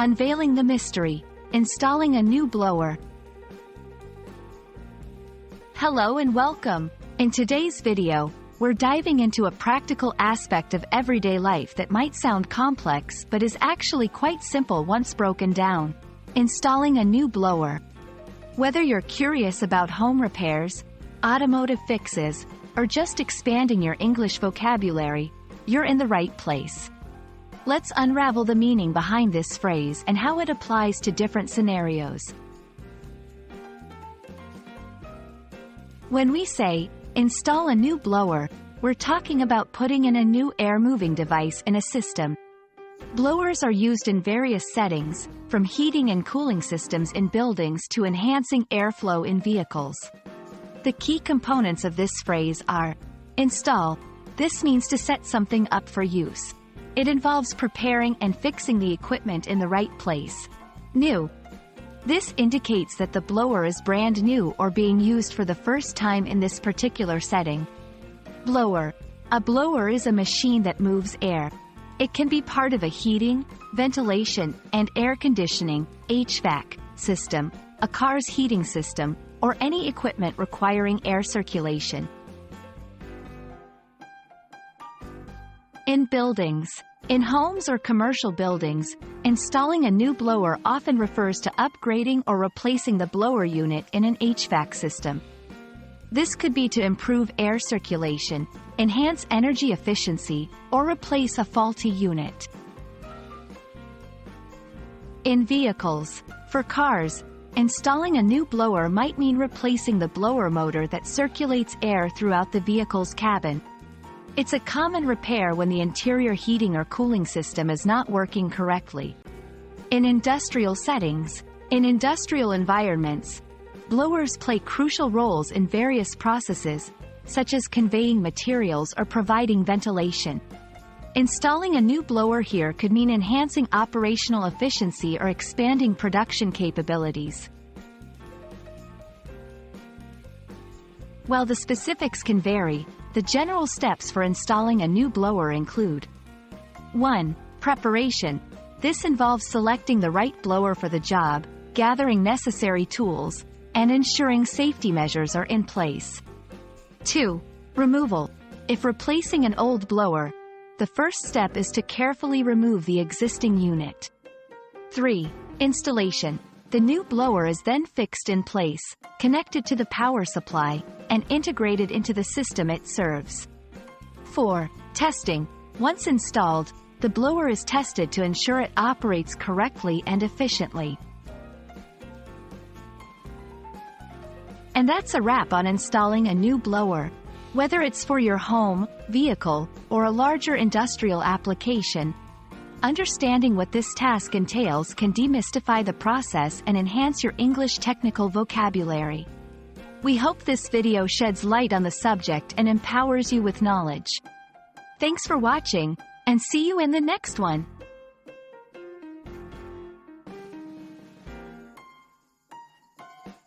Unveiling the mystery. Installing a new blower. Hello and welcome. In today's video, we're diving into a practical aspect of everyday life that might sound complex but is actually quite simple once broken down. Installing a new blower. Whether you're curious about home repairs, automotive fixes, or just expanding your English vocabulary, you're in the right place. Let's unravel the meaning behind this phrase and how it applies to different scenarios. When we say, install a new blower, we're talking about putting in a new air-moving device in a system. Blowers are used in various settings, from heating and cooling systems in buildings to enhancing airflow in vehicles. The key components of this phrase are: install. This means to set something up for use. It involves preparing and fixing the equipment in the right place. New. This indicates that the blower is brand new or being used for the first time in this particular setting. Blower. A blower is a machine that moves air. It can be part of a heating, ventilation, and air conditioning (HVAC) system, a car's heating system, or any equipment requiring air circulation. In buildings. In homes or commercial buildings, installing a new blower often refers to upgrading or replacing the blower unit in an HVAC system. This could be to improve air circulation, enhance energy efficiency, or replace a faulty unit. In vehicles. For cars, installing a new blower might mean replacing the blower motor that circulates air throughout the vehicle's cabin. It's a common repair when the interior heating or cooling system is not working correctly. In industrial settings. In industrial environments, blowers play crucial roles in various processes, such as conveying materials or providing ventilation. Installing a new blower here could mean enhancing operational efficiency or expanding production capabilities. While the specifics can vary, the general steps for installing a new blower include: 1. Preparation. This involves selecting the right blower for the job, gathering necessary tools, and ensuring safety measures are in place. 2. Removal. If replacing an old blower, the first step is to carefully remove the existing unit. 3. Installation. The new blower is then fixed in place, connected to the power supply, and integrated into the system it serves. 4. Testing. Once installed, the blower is tested to ensure it operates correctly and efficiently. And that's a wrap on installing a new blower. Whether it's for your home, vehicle, or a larger industrial application, understanding what this task entails can demystify the process and enhance your English technical vocabulary. We hope this video sheds light on the subject and empowers you with knowledge. Thanks for watching, and see you in the next one.